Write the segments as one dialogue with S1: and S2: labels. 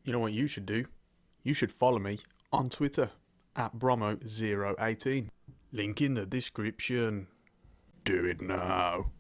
S1: You know what you should do? You should follow me on Twitter at Bromo018. Link in the description. Do it now.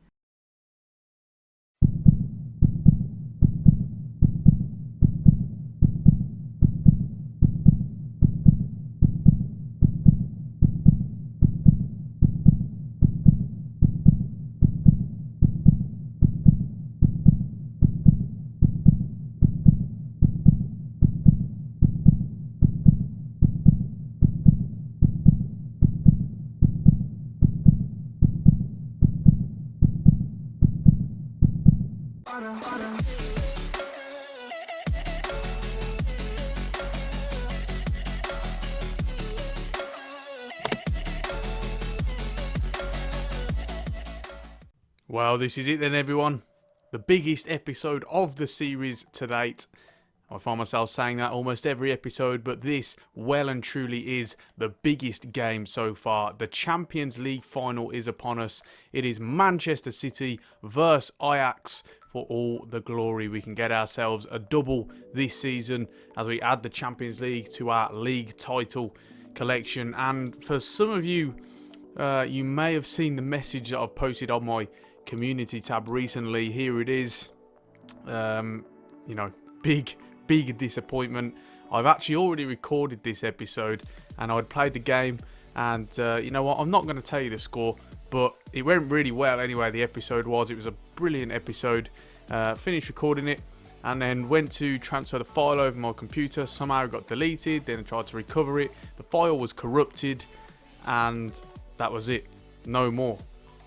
S1: Well, this is it then, everyone. The biggest episode of the series to date. I find myself saying that almost every episode, but this well and truly is the biggest game so far. The Champions League final is upon us. It is Manchester City versus Ajax for all the glory. We can get ourselves a double this season as we add the Champions League to our league title collection. And for some of you, you may have seen the message that I've posted on my community tab recently. Here it is. Big disappointment. I've actually already recorded this episode and I'd played the game, and you know what, I'm not going to tell you the score, but it went really well anyway. The episode was a brilliant episode. Finished recording it and then went to transfer the file over my computer. Somehow it got deleted, then I tried to recover it. The file was corrupted and that was it. No more.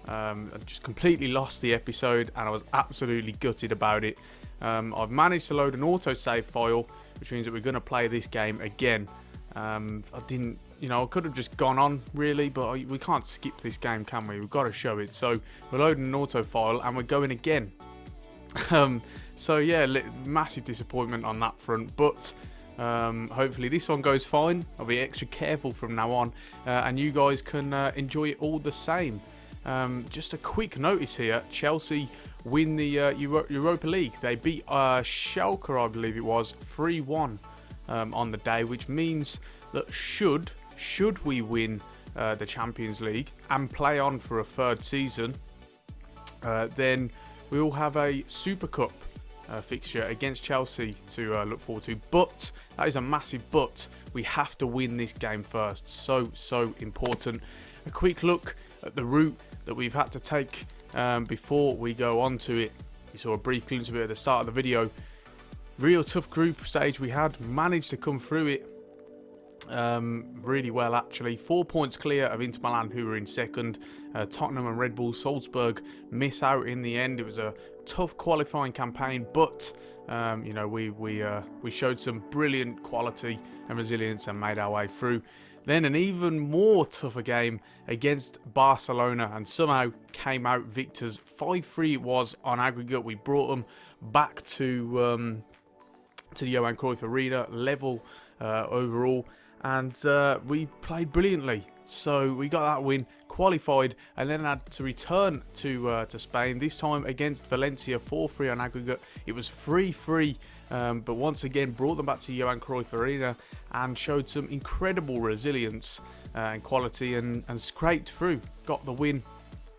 S1: I just completely lost the episode and I was absolutely gutted about it. I've managed to load an autosave file, which means that we're going to play this game again. I could have just gone on really, but we can't skip this game, can we? We've got to show it. So we're loading an auto file and we're going again. So yeah, massive disappointment on that front, but hopefully this one goes fine. I'll be extra careful from now on, and you guys can enjoy it all the same. Just a quick notice here: Chelsea win the Europa League. They beat Schalke, I believe it was, 3-1 on the day, which means that should we win the Champions League and play on for a third season, then we will have a Super Cup fixture against Chelsea to look forward to. But that is a massive but. We have to win this game first. So important. A quick look at the route that we've had to take before we go on to it. You saw a brief glimpse of it at the start of the video. Real tough group stage we had. Managed to come through it really well, actually. 4 points clear of Inter Milan, who were in second. Tottenham and Bull Salzburg miss out in the end. It was a tough qualifying campaign, but we showed some brilliant quality and resilience and made our way through. Then an even more tougher game against Barcelona, and somehow came out victors. 5-3 it was on aggregate. We brought them back to the Johan Cruyff Arena level overall, and we played brilliantly. So we got that win, qualified, and then had to return to Spain, this time against Valencia. 4-3 on aggregate. It was 3-3, but once again brought them back to Johan Cruyff Arena and showed some incredible resilience and quality, and scraped through, got the win.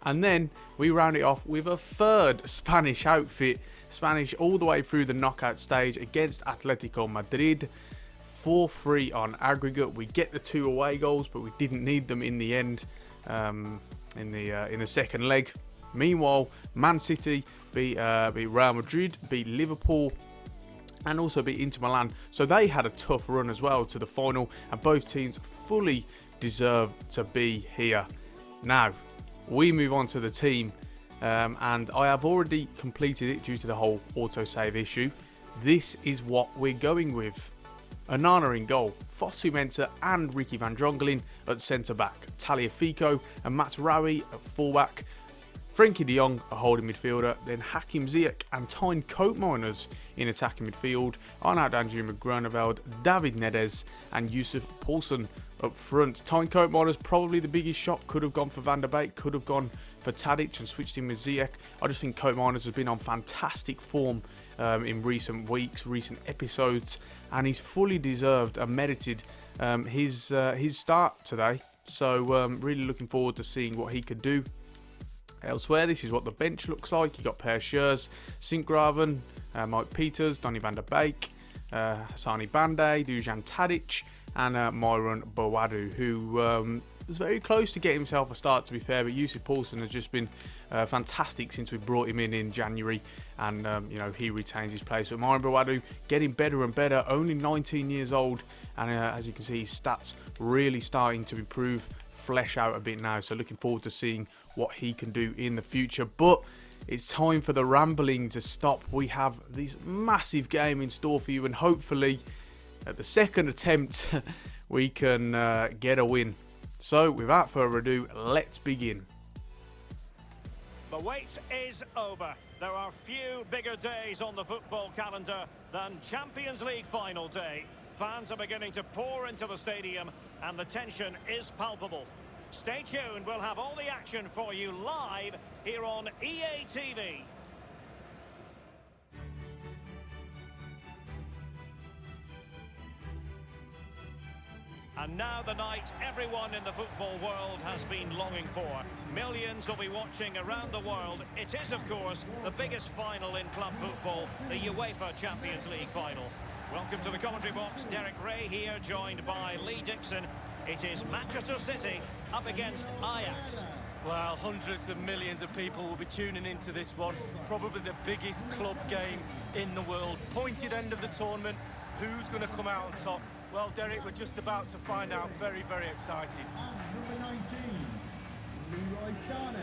S1: And then we round it off with a third Spanish outfit, Spanish all the way through the knockout stage against Atletico Madrid. 4-3 on aggregate. We get the 2 away goals, but we didn't need them in the end, in the second leg. Meanwhile, Man City beat Real Madrid, beat Liverpool, and also beat Inter Milan. So they had a tough run as well to the final, and both teams fully deserve to be here. Now, we move on to the team, and I have already completed it due to the whole autosave issue. This is what we're going with. Onana in goal, Fosu Mensah and Ricky van Drongelen at centre-back, Tagliafico and Matsuraoui at full-back, Frenkie de Jong a holding midfielder, then Hakim Ziyech and Tijn Koopmeiners in attacking midfield, Arnaud Danjuma Groeneveld, David Neres and Yusuf Poulsen up front. Tijn Koopmeiners probably the biggest shot. Could have gone for Van der Beek, could have gone for Tadic and switched him with Ziyech. I just think Koopmeiners has been on fantastic form in recent weeks, recent episodes, and he's fully deserved and merited his start today. So really looking forward to seeing what he could do. Elsewhere, this is what the bench looks like. You got Per Schurz, Sinkgraven, Mike Peters, Donny van der Beek, Hassani Bande, Dujan Tadic, and Myron Boadu, who was very close to getting himself a start, to be fair, but Yusuf Poulsen has just been fantastic since we brought him in January, and he retains his place. But Myron Boadu getting better and better, only 19 years old, and as you can see, his stats really starting to improve, flesh out a bit now, so looking forward to seeing what he can do in the future. But it's time for the rambling to stop. We have this massive game in store for you, and hopefully at the second attempt we can get a win. So without further ado, let's begin.
S2: The wait is over. There are few bigger days on the football calendar than Champions League final day. Fans are beginning to pour into the stadium and the tension is palpable. Stay tuned, we'll have all the action for you live here on EA TV. And now the night everyone in the football world has been longing for. Millions will be watching around the world. It is, of course, the biggest final in club football, the UEFA Champions League final. Welcome to the commentary box. Derek Ray here, joined by Lee Dixon. It is Manchester City up against Ajax.
S3: Well, hundreds of millions of people will be tuning into this one. Probably the biggest club game in the world. Pointed end of the tournament. Who's going to come out on top? Well, Derek, we're just about to find out. Very, very excited.
S4: And number 19, Leroy Sané.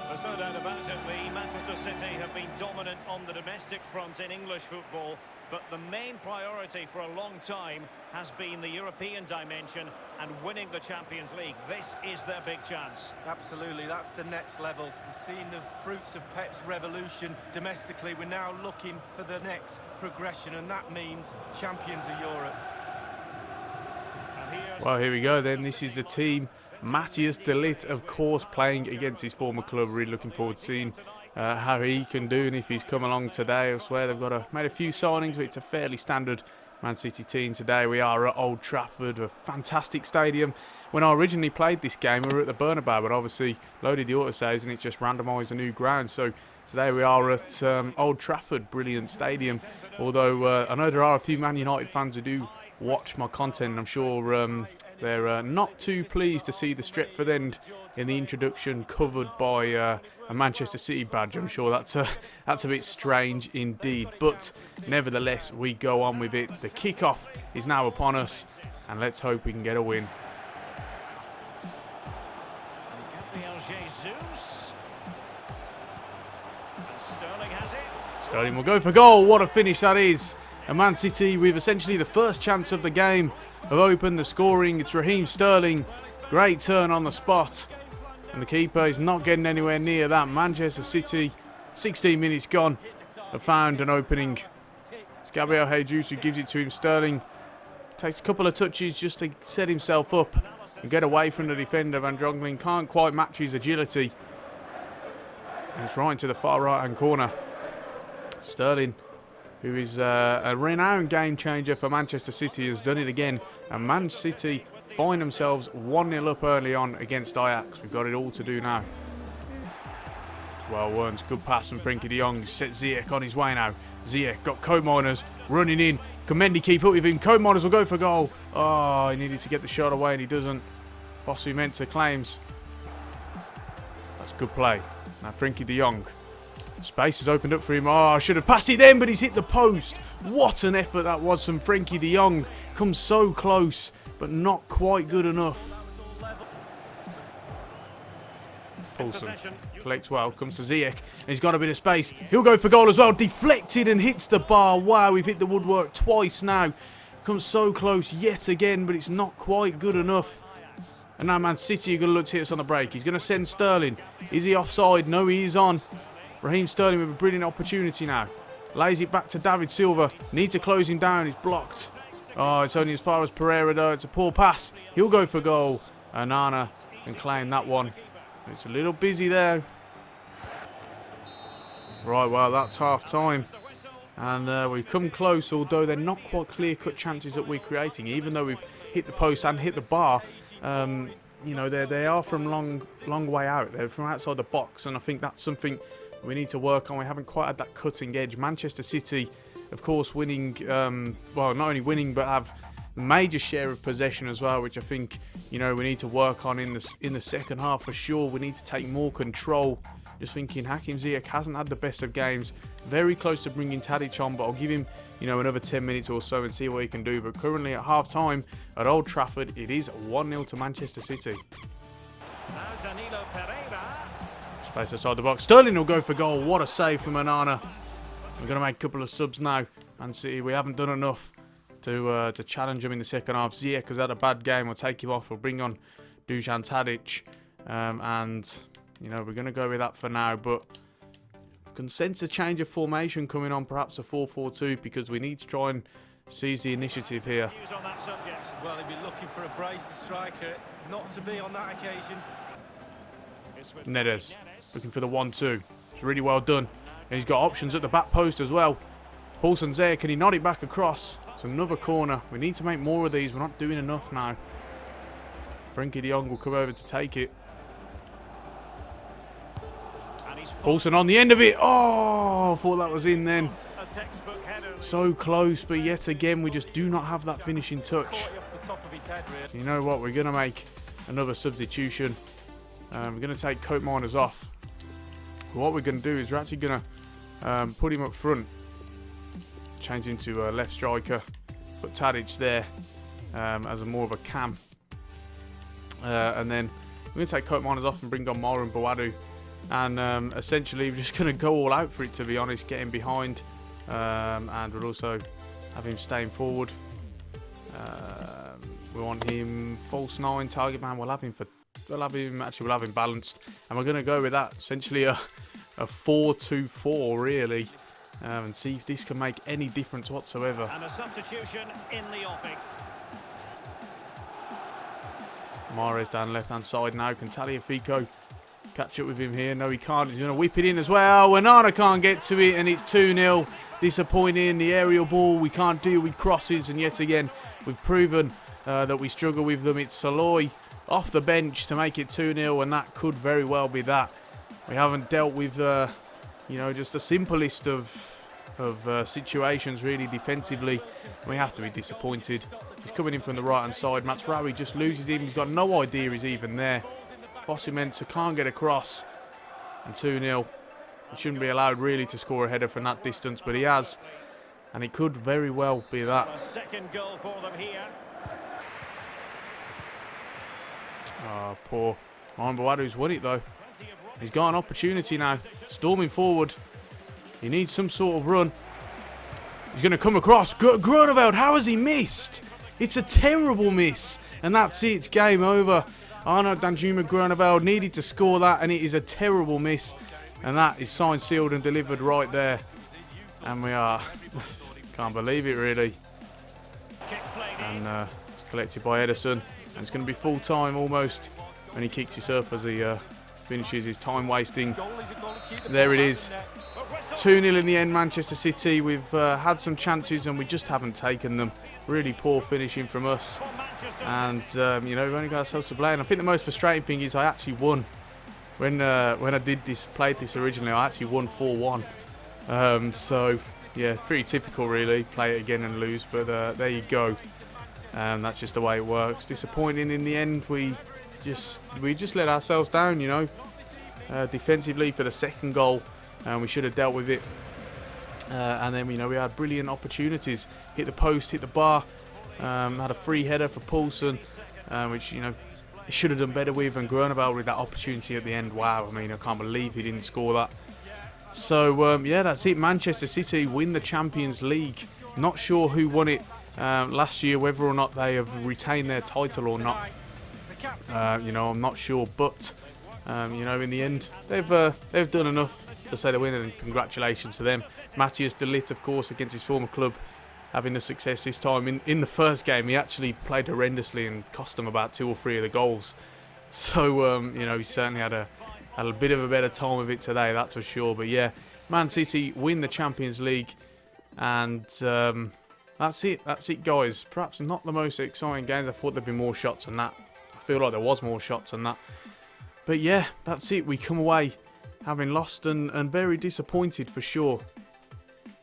S2: There's no doubt about it, Lee. Manchester City have been dominant on the domestic front in English football, but the main priority for a long time has been the European dimension and winning the Champions League. This is their big chance.
S3: Absolutely, that's the next level. We've seen the fruits of Pep's revolution domestically. We're now looking for the next progression, and that means champions of Europe.
S1: Well, here we go then. This is the team. Matthias de Ligt, of course, playing against his former club. Really looking forward to seeing how he can do and if he's come along today. I swear they've made a few signings, but it's a fairly standard Man City team today. We are at Old Trafford, a fantastic stadium. When I originally played this game, we were at the Bernabeu, but obviously loaded the autosaves and it just randomised a new ground. So today we are at Old Trafford, brilliant stadium. Although I know there are a few Man United fans who do watch my content, and I'm sure they're not too pleased to see the Stretford end in the introduction covered by a Manchester City badge. I'm sure that's a bit strange indeed, but nevertheless we go on with it. The kickoff is now upon us, and let's hope we can get a win.
S2: Sterling has it.
S1: Sterling will go for goal. What a finish that is. And Man City, with essentially the first chance of the game, have opened the scoring. It's Raheem Sterling. Great turn on the spot. And the keeper is not getting anywhere near that. Manchester City, 16 minutes gone, have found an opening. It's Gabriel Jesus who gives it to him. Sterling takes a couple of touches just to set himself up and get away from the defender. Van Drongelen can't quite match his agility. And it's right into the far right-hand corner. Sterling, who is a renowned game changer for Manchester City, has done it again. And Man City find themselves 1-0 up early on against Ajax. We've got it all to do now. Well, Werns, good pass from Frenkie de Jong. Set Ziyech on his way now. Ziyech got Koopmeiners running in. Can Mendy keep up with him? Koopmeiners will go for goal. Oh, he needed to get the shot away and he doesn't. Fosu Mensah claims. That's good play. Now Frenkie de Jong. Space has opened up for him. Oh, I should have passed it then, but he's hit the post. What an effort that was from Frenkie de Jong. Comes so close, but not quite good enough. Paulson collects well, comes to Ziyech, and he's got a bit of space. He'll go for goal as well. Deflected and hits the bar. Wow, we've hit the woodwork twice now. Comes so close yet again, but it's not quite good enough. And now Man City are going to look to hit us on the break. He's going to send Sterling. Is he offside? No, he is on. Raheem Sterling with a brilliant opportunity now. Lays it back to David Silva. Need to close him down. He's blocked. Oh, it's only as far as Pereira though. It's a poor pass. He'll go for goal. Anana can claim that one. It's a little busy there. Right, well, that's half time. And we've come close, although they're not quite clear-cut chances that we're creating. Even though we've hit the post and hit the bar, you know, they are from long way out. They're from outside the box, and I think that's something we need to work on. We haven't quite had that cutting edge. Manchester City, of course, winning, well, not only winning, but have a major share of possession as well, which I think, you know, we need to work on in the second half for sure. We need to take more control. Just thinking, Hakim Ziyech hasn't had the best of games. Very close to bringing Tadic on, but I'll give him, you know, another 10 minutes or so and see what he can do. But currently at half-time at Old Trafford, it is 1-0 to Manchester City. Space outside the box. Sterling will go for goal. What a save from Anana. We're going to make a couple of subs now. Man City, we haven't done enough to challenge him in the second half. Ziyech has had a bad game. We'll take him off. We'll bring on Dusan Tadic. And, you know, we're going to go with that for now. But I can sense a change of formation coming on, perhaps a 4-4-2, because we need to try and seize the initiative here.
S3: Well, he'll be looking for a brace, the striker, not to be on that occasion.
S1: Neres looking for the 1-2. It's really well done. And he's got options at the back post as well. Paulson's there. Can he nod it back across? It's another corner. We need to make more of these. We're not doing enough now. Frenkie de Jong will come over to take it. Paulson on the end of it. Oh, I thought that was in then. So close, but yet again, we just do not have that finishing touch. You know what? We're going to make another substitution. We're going to take Coat Miners off. What we're going to do is we're actually going to put him up front. Change him to a left striker. Put Tadic there as more of a cam. And then we're going to take Coat Miners off and bring on Mara and Boadu. And essentially we're just going to go all out for it, to be honest. Get him behind. And we'll also have him staying forward. We want him false 9, target man. We'll have him balanced. And we're going to go with that. Essentially a 4-2-4 really. And see if this can make any difference whatsoever.
S2: And a substitution in the offing.
S1: Mahrez down left hand side now. Can Tagliafico catch up with him here? No, he can't. He's going to whip it in as well. Wanana can't get to it, and it's 2-0. Disappointing. The aerial ball, we can't deal with crosses, and yet again we've proven that we struggle with them. It's Saloy off the bench to make it 2-0, and that could very well be that. We haven't dealt with you know, just the simplest of situations really defensively. We have to be disappointed. He's coming in from the right hand side. Matsraoui just loses him. He's got no idea he's even there. Fosu-Mensah can't get across. And 2-0. He shouldn't be allowed really to score a header from that distance, but he has. And it could very well be that.
S2: A second goal for them here.
S1: Oh, poor Boadu's won it though. He's got an opportunity now. Storming forward. He needs some sort of run. He's going to come across. Grunewald, how has he missed? It's a terrible miss. And that's it. It's game over. Arnaud Danjuma Grunewald needed to score that, and it is a terrible miss. And that is signed, sealed and delivered right there. And we are... can't believe it really. And it's collected by Ederson. And it's going to be full time almost. And he kicks this up as he finishes his time wasting. There it is. 2-0 in the end, Manchester City. We've had some chances and we just haven't taken them. Really poor finishing from us. And, you know, we've only got ourselves to blame. I think the most frustrating thing is I actually won. When I played this originally, I actually won 4-1. So, yeah, it's pretty typical really. Play it again and lose, but there you go. That's just the way it works. Disappointing in the end. We just let ourselves down, you know. Defensively for the second goal, and we should have dealt with it. And then, you know, we had brilliant opportunities. Hit the post, hit the bar. Had a free header for Paulson, which, you know, he should have done better with, and Grunewald with that opportunity at the end. Wow, I mean, I can't believe he didn't score that. So, yeah, that's it. Manchester City win the Champions League. Not sure who won it last year, whether or not they have retained their title or not. You know, I'm not sure, but you know, in the end, they've done enough to say they win, and congratulations to them. Matthias de Ligt, of course, against his former club, having the success this time. In the first game, he actually played horrendously and cost them about 2 or 3 of the goals. So, you know, he certainly had a bit of a better time of it today, that's for sure. But yeah, Man City win the Champions League, and that's it, guys. Perhaps not the most exciting games. I thought there'd be more shots than that. I feel like there was more shots than that. But yeah, that's it. We come away having lost and very disappointed for sure.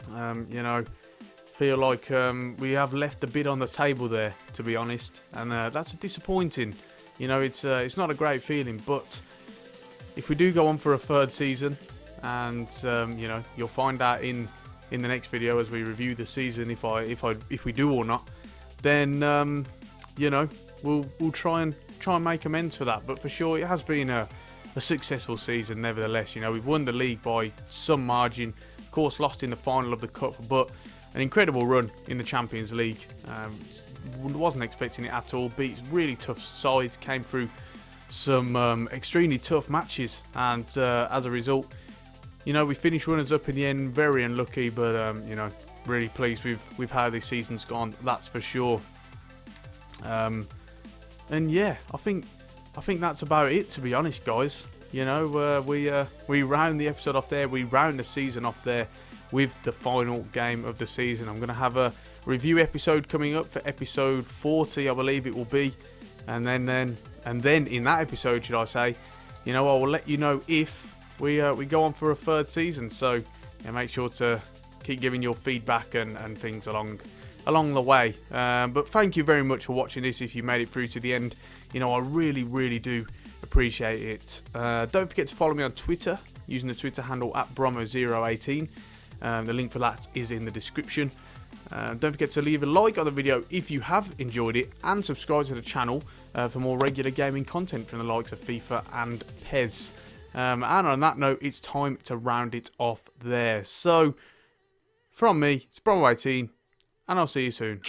S1: You know, feel like we have left a bit on the table there, to be honest, and that's disappointing. You know, it's not a great feeling, but if we do go on for a 3rd season, and you know, you'll find out in the next video as we review the season if we do or not, then you know, we'll try and make amends for that. But for sure, it has been a successful season nevertheless. You know, we've won the league by some margin, of course lost in the final of the cup, but an incredible run in the Champions League. Wasn't expecting it at all. Beat really tough sides, came through some extremely tough matches, and as a result, you know, we finished runners up in the end. Very unlucky, but you know, really pleased with how this season's gone, that's for sure. And yeah, I think that's about it, to be honest, guys. You know, we round the episode off there. We round the season off there with the final game of the season. I'm going to have a review episode coming up for episode 40, I believe it will be, and then in that episode, should I say, you know, I will let you know if we go on for a 3rd season. So yeah, make sure to keep giving your feedback and things along the way. But thank you very much for watching this. If you made it through to the end, you know, I really do appreciate it. Don't forget to follow me on Twitter using the Twitter handle @Bromo018. The link for that is in the description. Don't forget to leave a like on the video if you have enjoyed it, and subscribe to the channel for more regular gaming content from the likes of FIFA and PES. And on that note, it's time to round it off there. So from me, it's Bromo18, and I'll see you soon.